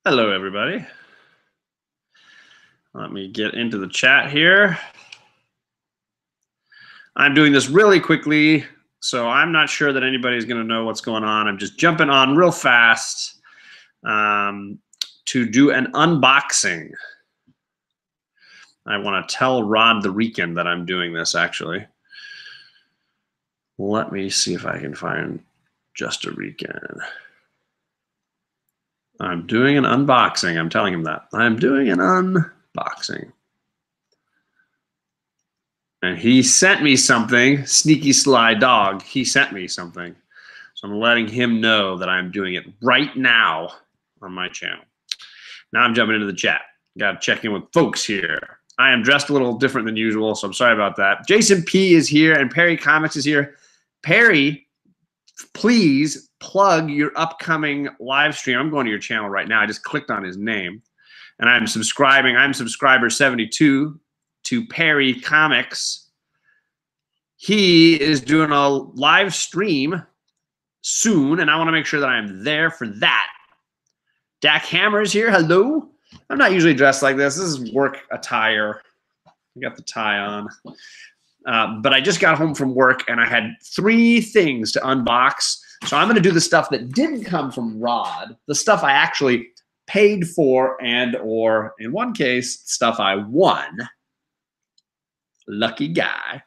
Hello, everybody. Let me get into the chat here. I'm doing this really quickly, so I'm not sure that anybody's going to know what's going on. I'm just jumping on real fast to do an unboxing. I want to tell Rod the Rican that I'm doing this, actually. Let me see if I can find just a Rican. I'm doing an unboxing. I'm telling him that. I'm doing an unboxing. And he sent me something. Sneaky sly dog. He sent me something. So I'm letting him know that I'm doing it right now on my channel. Now I'm jumping into the chat. Got to check in with folks here. I am dressed a little different than usual, so I'm sorry about that. Jason P is here and Perry Comics is here. Perry, please plug your upcoming live stream. I'm going to your channel right now. I just clicked on his name and I'm subscribing. I'm subscriber 72 to Perry Comics. He is doing a live stream soon, and I want to make sure that I'm there for that. Dak Hammer's here. Hello. I'm not usually dressed like this. This is work attire. I got the tie on. But I just got home from work, and I had 3 things to unbox. So I'm going to do the stuff that didn't come from Rod, the stuff I actually paid for and or, in one case, stuff I won. Lucky guy.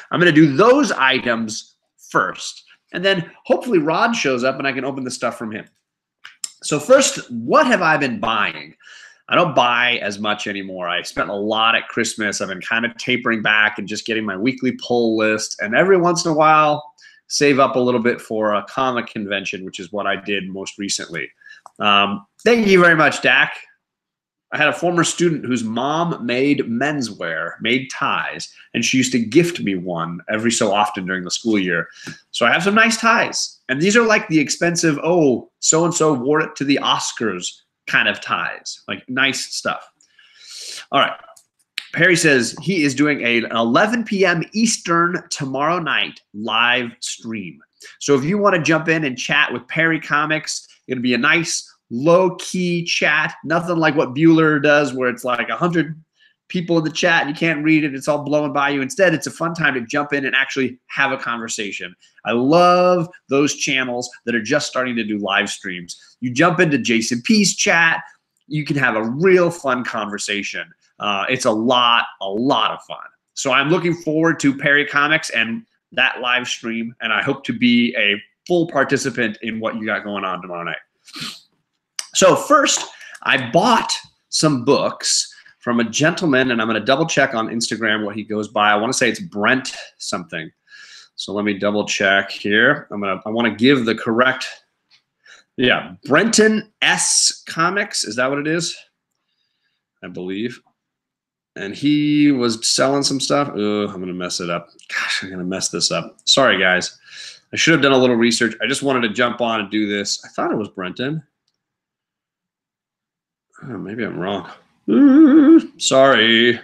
I'm going to do those items first. And then hopefully Rod shows up and I can open the stuff from him. So first, what have I been buying? I don't buy as much anymore. I spent a lot at Christmas. I've been kind of tapering back and just getting my weekly pull list. And every once in a while, save up a little bit for a comic convention, which is what I did most recently. Thank you very much, Dak. I had a former student whose mom made menswear, made ties, and she used to gift me one every so often during the school year. So I have some nice ties. And these are like the expensive, oh, so-and-so wore it to the Oscars kind of ties, like nice stuff. All right. Perry says he is doing an 11 p.m. Eastern tomorrow night live stream. So if you want to jump in and chat with Perry Comics, it'll be a nice low-key chat, nothing like what Bueller does where it's like 100 people in the chat and you can't read it, it's all blowing by you. Instead, it's a fun time to jump in and actually have a conversation. I love those channels that are just starting to do live streams. You jump into Jason P's chat, you can have a real fun conversation. It's a lot of fun. So I'm looking forward to Perry Comics and that live stream, and I hope to be a full participant in what you got going on tomorrow night. So first, I bought some books from a gentleman, and I'm going to double check on Instagram what he goes by. I want to say it's Brent something. So let me double check here. I want to give the correct, yeah, Brenton S. Comics. Is that what it is? I believe. And he was selling some stuff. Oh, I'm going to mess it up. Gosh, I'm going to mess this up. Sorry, guys. I should have done a little research. I just wanted to jump on and do this. I thought it was Brenton. Oh, maybe I'm wrong. Sorry.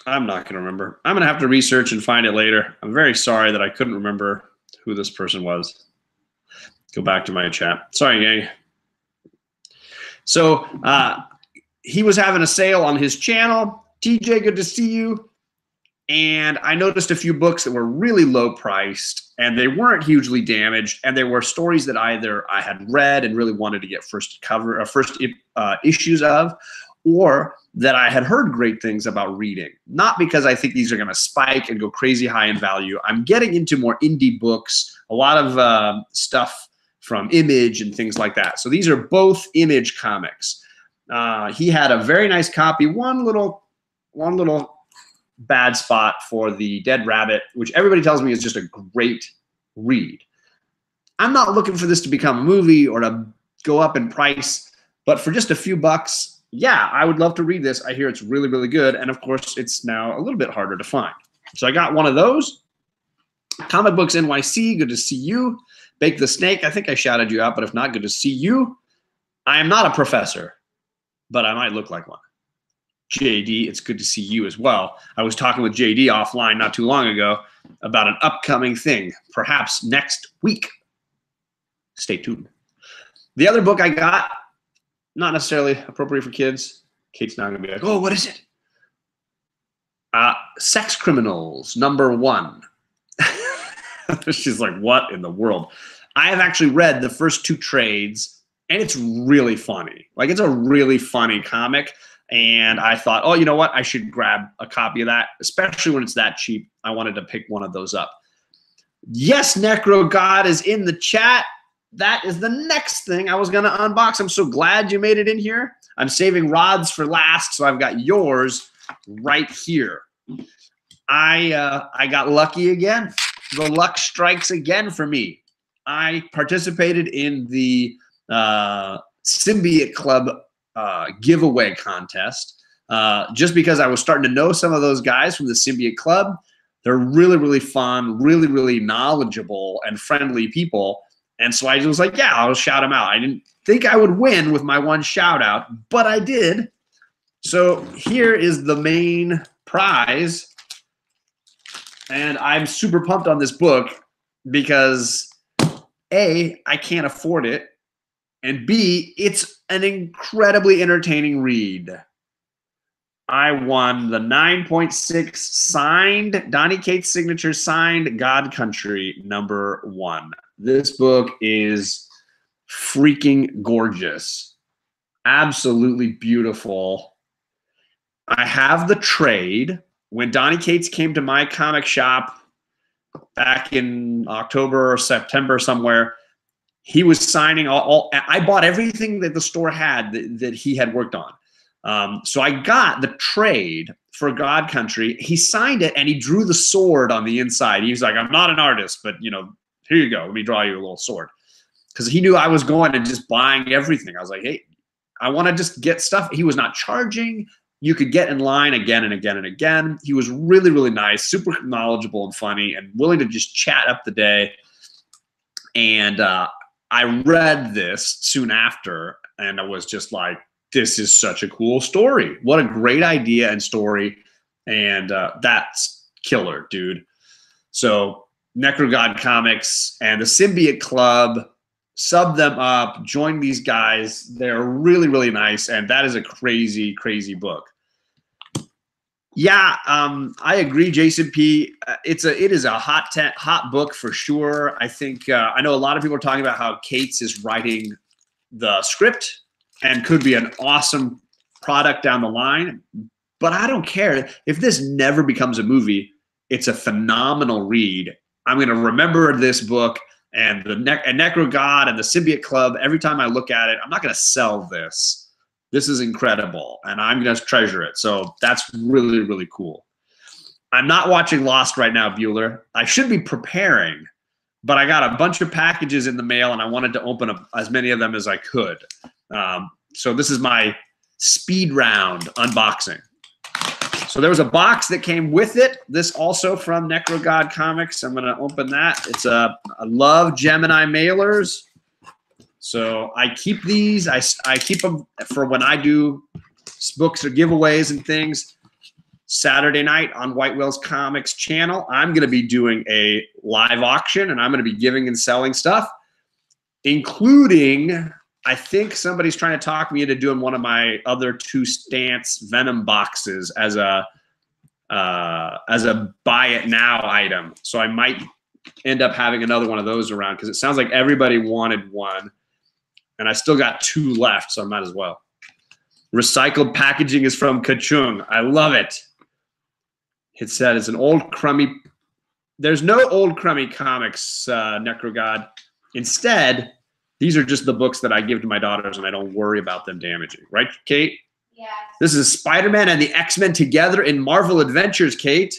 I'm not going to remember. I'm going to have to research and find it later. I'm very sorry that I couldn't remember who this person was. Go back to my chat. Sorry, gang. So he was having a sale on his channel. TJ, good to see you. And I noticed a few books that were really low priced and they weren't hugely damaged. And they were stories that either I had read and really wanted to get first issues of, or that I had heard great things about reading. Not because I think these are going to spike and go crazy high in value. I'm getting into more indie books, a lot of stuff from Image and things like that. So these are both Image comics. He had a very nice copy. One little bad spot for the Dead Rabbit, which everybody tells me is just a great read. I'm not looking for this to become a movie or to go up in price, but for just a few bucks, yeah, I would love to read this. I hear it's really, really good. And of course, it's now a little bit harder to find. So I got one of those. Comic Books NYC, good to see you. Bake the Snake, I think I shouted you out, but if not, good to see you. I am not a professor, but I might look like one. JD, it's good to see you as well. I was talking with JD offline not too long ago about an upcoming thing, perhaps next week. Stay tuned. The other book I got not necessarily appropriate for kids. Kate's not going to be like, oh, what is it? Sex Criminals, #1. She's like, what in the world? I have actually read the first 2 trades, and it's really funny. Like, it's a really funny comic. And I thought, oh, you know what? I should grab a copy of that, especially when it's that cheap. I wanted to pick one of those up. Yes, NecroGod is in the chat. That is the next thing I was going to unbox. I'm so glad you made it in here. I'm saving Rod's for last, so I've got yours right here. I got lucky again. The luck strikes again for me. I participated in the Symbiote Club giveaway contest just because I was starting to know some of those guys from the Symbiote Club. They're really, really fun, really, really knowledgeable and friendly people. And so I was like, yeah, I'll shout them out. I didn't think I would win with my one shout out, but I did. So here is the main prize. And I'm super pumped on this book because A, I can't afford it, and B, it's an incredibly entertaining read. I won the 9.6 signed, Donny Cates signature signed God Country #1. This book is freaking gorgeous. Absolutely beautiful. I have the trade. When Donny Cates came to my comic shop back in October or September somewhere, he was signing all I bought everything that the store had that he had worked on. So I got the trade for God Country. He signed it and he drew the sword on the inside. He was like, I'm not an artist, but you know, here you go. Let me draw you a little sword. Because he knew I was going and just buying everything. I was like, hey, I want to just get stuff. He was not charging. You could get in line again and again and again. He was really, really nice, super knowledgeable and funny, and willing to just chat up the day. And I read this soon after, and I was just like, this is such a cool story. What a great idea and story. And that's killer, dude. So NecroGodComics and the Symbiote Club, sub them up, join these guys. They're really, really nice. And that is a crazy, crazy book. Yeah, I agree, Jason P. It is a hot book for sure. I think I know a lot of people are talking about how Cates is writing the script and could be an awesome product down the line. But I don't care if this never becomes a movie. It's a phenomenal read. I'm going to remember this book and the NecroGod and the Symbiote Club. Every time I look at it, I'm not going to sell this. This is incredible, and I'm going to treasure it. So that's really, really cool. I'm not watching Lost right now, Bueller. I should be preparing, but I got a bunch of packages in the mail, and I wanted to open up as many of them as I could. So this is my speed round unboxing. So there was a box that came with it. This also from NecroGodComics. I'm going to open that. It's I love Gemini mailers. So I keep these. I keep them for when I do books or giveaways and things. Saturday night on White Whales Comics channel, I'm going to be doing a live auction, and I'm going to be giving and selling stuff, including, I think somebody's trying to talk me into doing one of my other 2 Stance Venom boxes as a buy it now item. So I might end up having another one of those around because it sounds like everybody wanted one. And I still got 2 left, so I might as well. Recycled packaging is from Kachung. I love it. It said it's an old crummy. There's no old crummy comics, NecroGod. Instead, these are just the books that I give to my daughters, and I don't worry about them damaging. Right, Kate? Yeah. This is Spider-Man and the X-Men together in Marvel Adventures, Kate.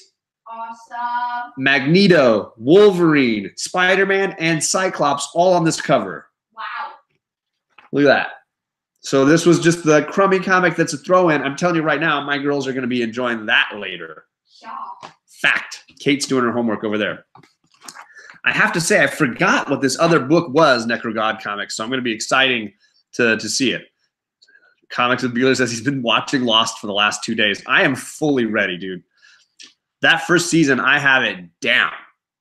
Awesome. Magneto, Wolverine, Spider-Man, and Cyclops all on this cover. Wow. Look at that. So this was just the crummy comic that's a throw-in. I'm telling you right now, my girls are going to be enjoying that later. Sure. Fact. Kate's doing her homework over there. I have to say, I forgot what this other book was, NecroGodComics, so I'm going to be exciting to see it. Comics with Bueller says he's been watching Lost for the last 2 days. I am fully ready, dude. That first season, I have it down.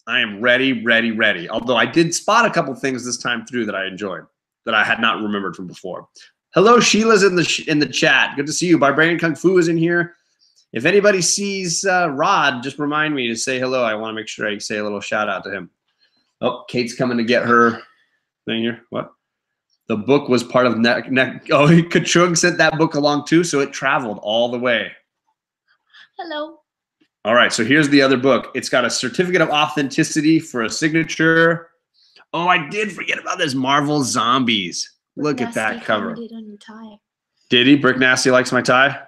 I am ready, ready, ready. Although I did spot a couple things this time through that I enjoyed, that I had not remembered from before. Hello, Sheila's in the chat. Good to see you. Barbarian Kung Fu is in here. If anybody sees Rod, just remind me to say hello. I want to make sure I say a little shout out to him. Oh, Kate's coming to get her thing here. What? The book was part of Oh, Kachung sent that book along too, so it traveled all the way. Hello. All right, so here's the other book. It's got a certificate of authenticity for a signature. Oh, I did forget about this. Marvel Zombies. Look at that cover. On your tie. Did he? Brick Nasty likes my tie.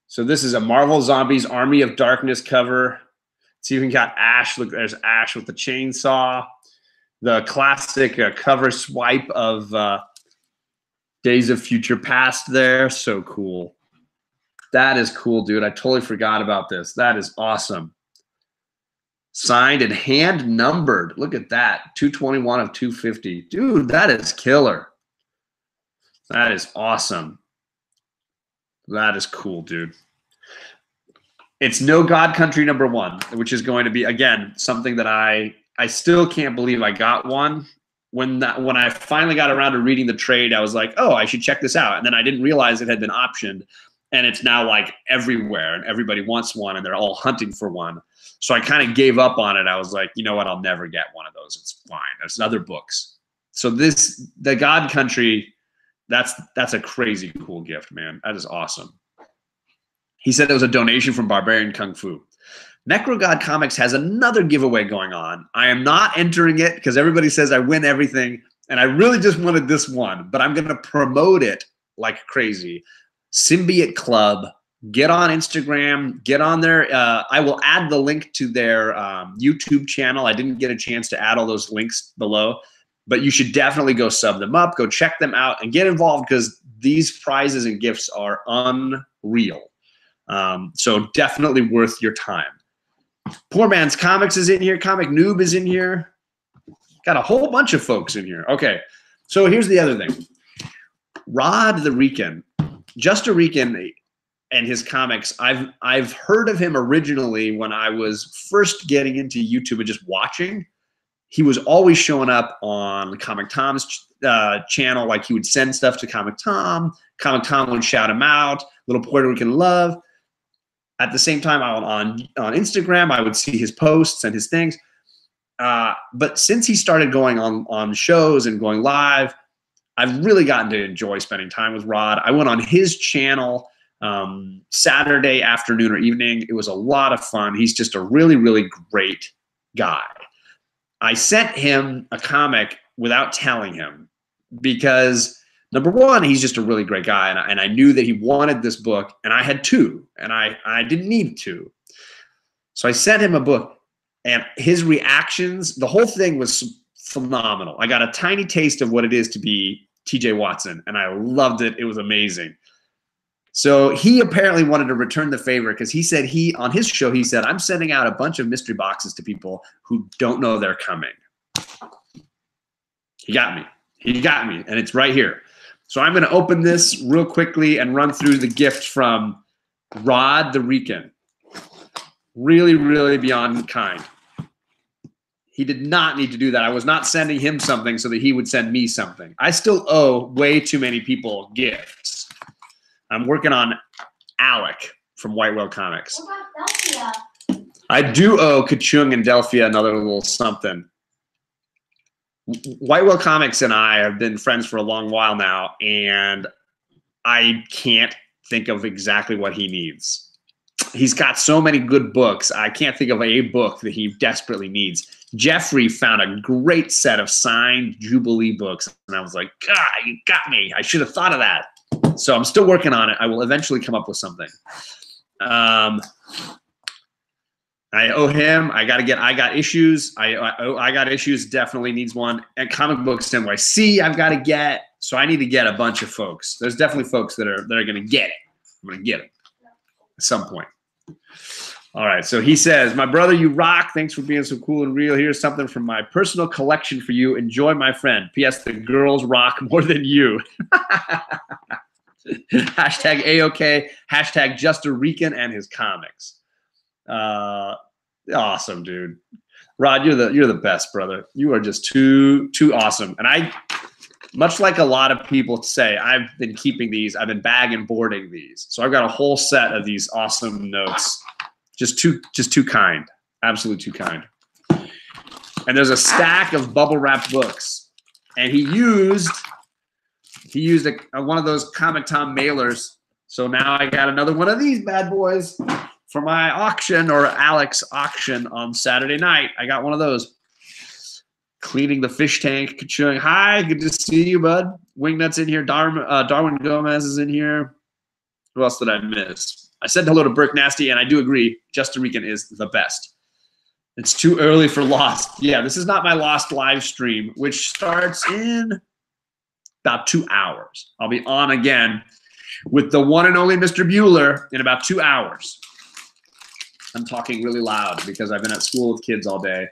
So this is a Marvel Zombies Army of Darkness cover. It's even got Ash. Look, there's Ash with the chainsaw. The classic cover swipe of Days of Future Past there. So cool. That is cool, dude. I totally forgot about this. That is awesome. Signed and hand numbered. Look at that. 221 of 250. Dude, that is killer. That is awesome. That is cool, dude. It's No God Country #1, which is going to be, again, something that I still can't believe I got one. When I finally got around to reading the trade, I was like, oh, I should check this out. And then I didn't realize it had been optioned. And it's now like everywhere and everybody wants one and they're all hunting for one. So I kind of gave up on it. I was like, you know what? I'll never get one of those. It's fine. There's other books. So the God Country, that's a crazy cool gift, man. That is awesome. He said it was a donation from Barbarian Kung Fu. NecroGodComics has another giveaway going on. I am not entering it because everybody says I win everything. And I really just wanted this one, but I'm going to promote it like crazy. Symbiote Club. Get on Instagram. Get on there. I will add the link to their YouTube channel. I didn't get a chance to add all those links below, but you should definitely go sub them up. Go check them out and get involved because these prizes and gifts are unreal. So definitely worth your time. Poor Man's Comics is in here. Comic Noob is in here. Got a whole bunch of folks in here. Okay, so here's the other thing. Rod the Rican. Just a Rican and his comics, I've heard of him originally when I was first getting into YouTube and just watching. He was always showing up on Comic Tom's channel. Like he would send stuff to Comic Tom. Comic Tom would shout him out. Little Puerto Rican love. At the same time, on Instagram, I would see his posts and his things. But since he started going on shows and going live, I've really gotten to enjoy spending time with Rod. I went on his channel Saturday afternoon or evening. It was a lot of fun. He's just a really, really great guy. I sent him a comic without telling him because, number one, he's just a really great guy, and I knew that he wanted this book, and I had two, and I didn't need two. So I sent him a book, and his reactions, the whole thing was phenomenal. I got a tiny taste of what it is to be TJ Watson, and I loved it. It was amazing. So he apparently wanted to return the favor because he said on his show, he said, I'm sending out a bunch of mystery boxes to people who don't know they're coming. He got me. He got me, and it's right here. So I'm going to open this real quickly and run through the gift from Rod the Rican. Really, really beyond kind. He did not need to do that. I was not sending him something so that he would send me something. I still owe way too many people gifts. I'm working on Alec from White Whale Comics. What about Delphia? I do owe Kachung and Delphia another little something. White Whale Comics and I have been friends for a long while now, and I can't think of exactly what he needs. He's got so many good books. I can't think of a book that he desperately needs. Jeffrey found a great set of signed Jubilee books, and I was like, God, you got me. I should have thought of that. So I'm still working on it. I will eventually come up with something. I owe him. I got issues. I got issues. Definitely needs one. And comic books NYC I've got to get. So I need to get a bunch of folks. There's definitely folks that are going to get it. I'm going to get it at some point. All right. So he says, my brother, you rock. Thanks for being so cool and real. Here's something from my personal collection for you. Enjoy, my friend. P.S. The girls rock more than you. Hashtag AOK. Hashtag Just a Rican and his comics. Awesome, dude. Rod, you're the best, brother. You are just too awesome. And much like a lot of people say, I've been keeping these. I've been bag and boarding these. So I've got a whole set of these awesome notes. Just too kind. Absolutely too kind. And there's a stack of bubble wrap books. And he used one of those Comic Tom mailers. So now I got another one of these bad boys for my auction, or Alex auction on Saturday night. I got one of those. Cleaning the fish tank. Kachung. Hi, good to see you, bud. Wingnut's in here. Darwin Gomez is in here. Who else did I miss? I said hello to Burke Nasty, and I do agree. Justin Rican is the best. It's too early for Lost. Yeah, this is not my Lost live stream, which starts in about 2 hours. I'll be on again with the one and only Mr. Bueller in about 2 hours. I'm talking really loud because I've been at school with kids all day,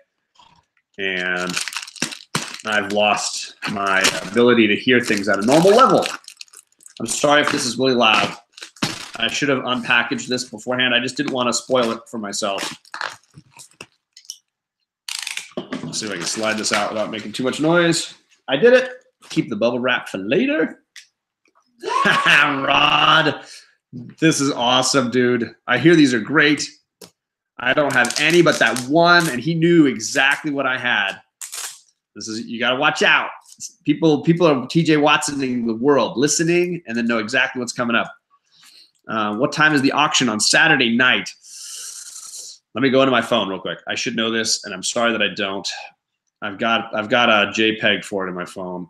and I've lost my ability to hear things at a normal level. I'm sorry if this is really loud. I should have unpackaged this beforehand. I just didn't want to spoil it for myself. Let's see if I can slide this out without making too much noise. I did it. Keep the bubble wrap for later. Rod, this is awesome, dude. I hear these are great. I don't have any but that one, and he knew exactly what I had. This is, you got to watch out. People are TJ Watsoning the world, listening and then know exactly what's coming up. What time is the auction on Saturday night? Let me go into my phone real quick. I should know this, and I'm sorry that I don't. I've got a JPEG for it in my phone.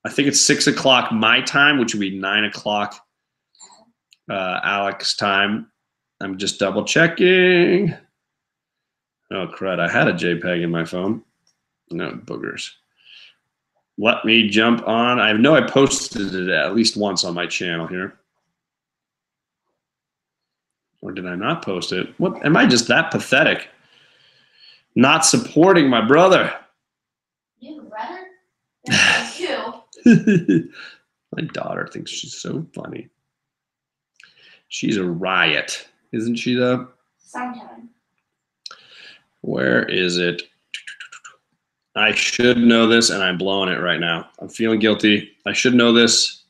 I think it's 6 o'clock my time, which would be 9 o'clock Alex time. I'm just double checking. Oh crud! I had a JPEG in my phone. No boogers. Let me jump on. I know I posted it at least once on my channel here. Or did I not post it? What, am I just that pathetic? Not supporting my brother. You have a brother? That's you. My daughter thinks she's so funny. She's a riot, isn't she though? Sometimes. Where is it? I should know this, and I'm blowing it right now. I'm feeling guilty. I should know this.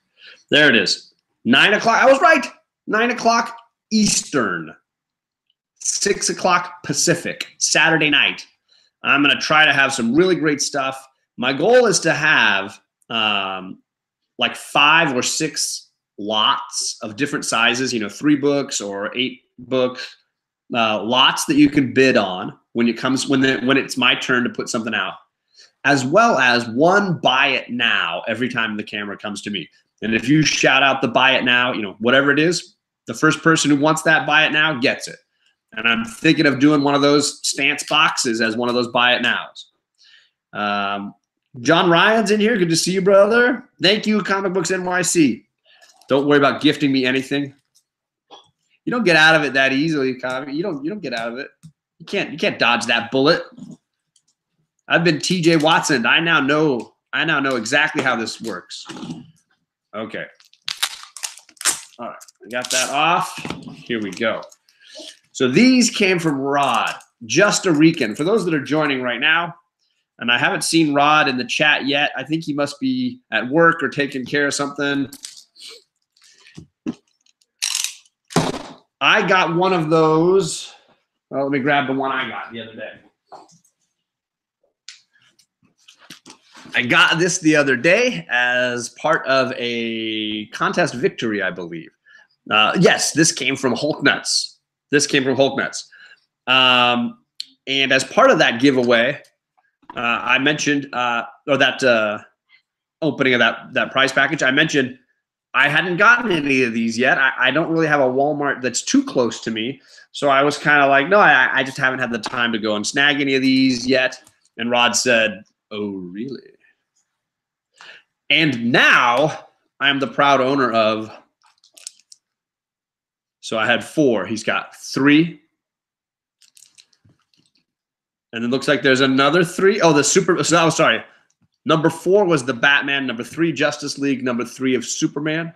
There it is. 9 o'clock. I was right. 9 o'clock Eastern. 6 o'clock Pacific. Saturday night. I'm going to try to have some really great stuff. My goal is to have like 5 or 6 lots of different sizes, 3 books or 8 books, lots that you can bid on when it's my turn to put something out, as well as one buy it now every time the camera comes to me. And if you shout out the buy it now, whatever it is, the first person who wants that buy it now gets it. And I'm thinking of doing one of those stance boxes as one of those buy it nows. John Ryan's in here. Good to see you, brother. Thank you, Comic Books NYC. Don't worry about gifting me anything. You don't get out of it that easily, Comic. You don't get out of it. You can't dodge that bullet. I've been TJ Watson. I now know exactly how this works. Okay. All right. I got that off. Here we go. So these came from Rod, just a Rican. For those that are joining right now, and I haven't seen Rod in the chat yet. I think he must be at work or taking care of something. I got one of those. Well, let me grab the one I got the other day. I got this the other day as part of a contest victory, I believe. Yes, this came from Hulk Nuts. And as part of that giveaway, I mentioned, or that opening of that prize package, I mentioned I hadn't gotten any of these yet. I don't really have a Walmart that's too close to me. So I was kind of like, no, I just haven't had the time to go and snag any of these yet. And Rod said, oh, really? And now I am the proud owner of, so I had 4. He's got 3. And it looks like there's another 3. Oh, sorry. Number 4 was the Batman. Number 3, Justice League. Number 3 of Superman.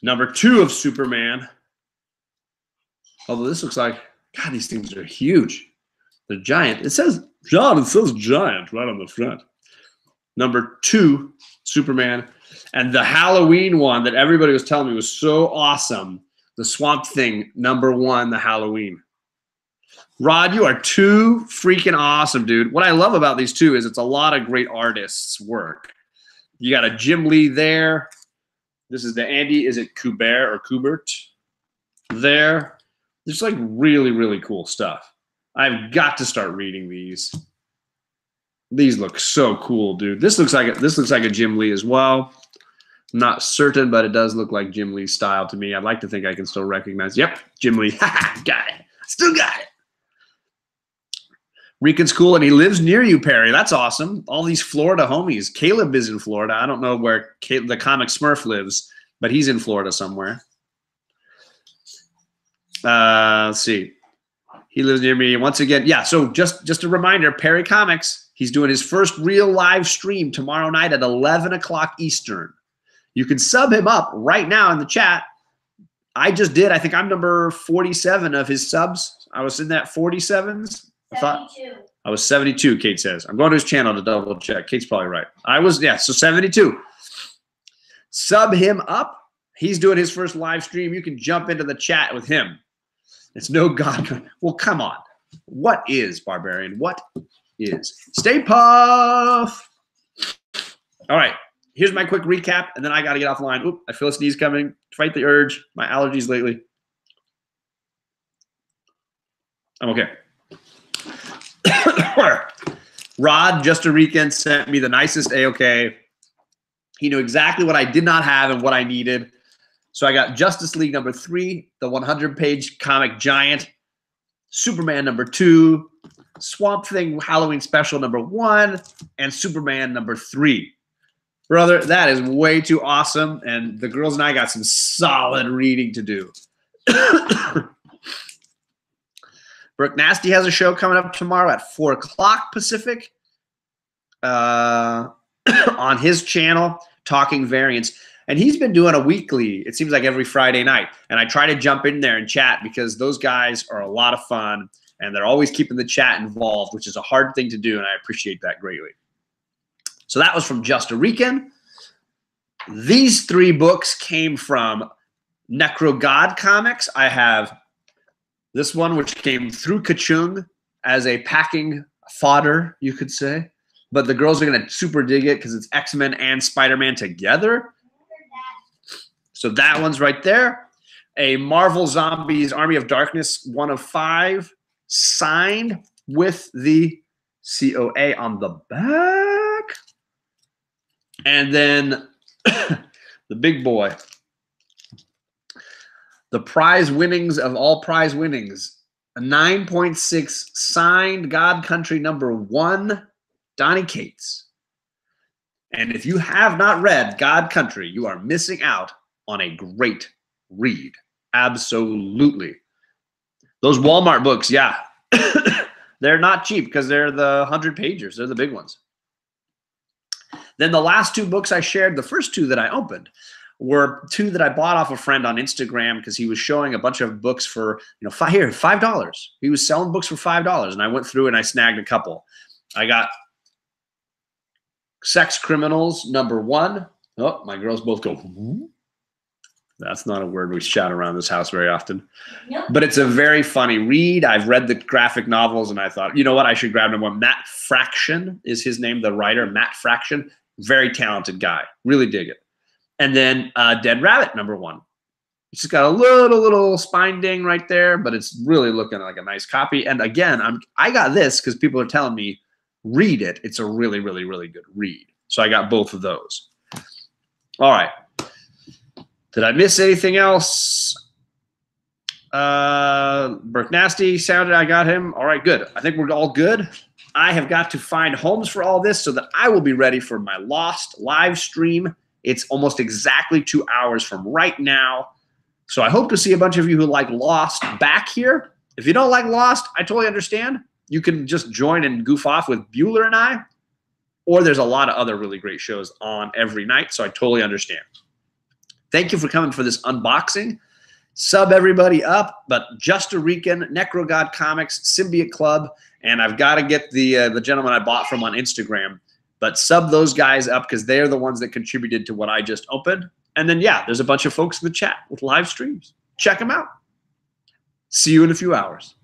Number 2 of Superman. Although this looks like, God, these things are huge. They're giant. It says, John, it says giant right on the front. number 2, Superman. And the Halloween one that everybody was telling me was so awesome, the Swamp Thing, number 1, the Halloween. Rod, you are too freaking awesome, dude. What I love about these two is it's a lot of great artists' work. You got a Jim Lee there. This is the Andy, is it Kubert or Kubert? There. It's like really, really cool stuff. I've got to start reading these. These look so cool, dude. This looks like a Jim Lee as well. I'm not certain, but it does look like Jim Lee style to me. I'd like to think I can still recognize. Yep, Jim Lee. Got it. Still got it. Rican's cool, and he lives near you, Perry. That's awesome. All these Florida homies. Caleb is in Florida. I don't know where the comic Smurf lives, but he's in Florida somewhere. Let's see. He lives near me. Once again, yeah, so just a reminder, Perry Comics, he's doing his first real live stream tomorrow night at 11 o'clock Eastern. You can sub him up right now in the chat. I just did. I think I'm number 47 of his subs. I was in that 47s. 72. I was 72, Kate says. I'm going to his channel to double check. Kate's probably right. I was, yeah, so 72. Sub him up. He's doing his first live stream. You can jump into the chat with him. It's no God. Well, come on. What is Barbarian? What is? Stay Puff. All right. Here's my quick recap, and then I got to get offline. Oop, I feel a sneeze coming. Fight the urge. My allergies lately. I'm okay. Rod, just a Rican, sent me the nicest A-OK. He knew exactly what I did not have and what I needed. So I got Justice League number 3, the 100-page comic giant, Superman number 2, Swamp Thing Halloween special number 1, and Superman number 3. Brother, that is way too awesome, and the girls and I got some solid reading to do. Brooke Nasty has a show coming up tomorrow at 4 o'clock Pacific on his channel, Talking Variants. And he's been doing a weekly, it seems like every Friday night. And I try to jump in there and chat because those guys are a lot of fun, and they're always keeping the chat involved, which is a hard thing to do, and I appreciate that greatly. So that was from Just a Rican. These 3 books came from NecroGodComics. I have this one, which came through Kachung as a packing fodder, you could say. But the girls are going to super dig it because it's X-Men and Spider-Man together. So that one's right there. A Marvel Zombies Army of Darkness 1 of 5, signed with the COA on the back. And then the big boy. The prize winnings of all prize winnings. A 9.6 signed God Country number 1, Donny Cates. And if you have not read God Country, you are missing out on a great read. Absolutely. Those Walmart books, yeah. They're not cheap because they're the 100-pagers. They're the big ones. Then the last 2 books I shared, the first 2 that I opened, were 2 that I bought off a friend on Instagram because he was showing a bunch of books for, $5. He was selling books for $5, and I went through and I snagged a couple. I got Sex Criminals number 1. Oh, my girls both go, "Ooh." That's not a word we shout around this house very often. Nope. But it's a very funny read. I've read the graphic novels, and I thought, you know what, I should grab number 1. Matt Fraction is his name, the writer, Matt Fraction. Very talented guy. Really dig it. And then Dead Rabbit number 1. It's just got a little spine ding right there, but it's really looking like a nice copy. And again, I got this because people are telling me, read it. It's a really, really, really good read. So I got both of those. All right. Did I miss anything else? Burke Nasty sounded, I got him. All right, good. I think we're all good. I have got to find homes for all this so that I will be ready for my Lost live stream. It's almost exactly 2 hours from right now. So I hope to see a bunch of you who like Lost back here. If you don't like Lost, I totally understand. You can just join and goof off with Bueller and I. Or there's a lot of other really great shows on every night, so I totally understand. Thank you for coming for this unboxing. Sub everybody up, but Just a Rican, NecroGodComics, Symbiote Club, and I've got to get the gentleman I bought from on Instagram. But sub those guys up because they're the ones that contributed to what I just opened. And then, yeah, there's a bunch of folks in the chat with live streams. Check them out. See you in a few hours.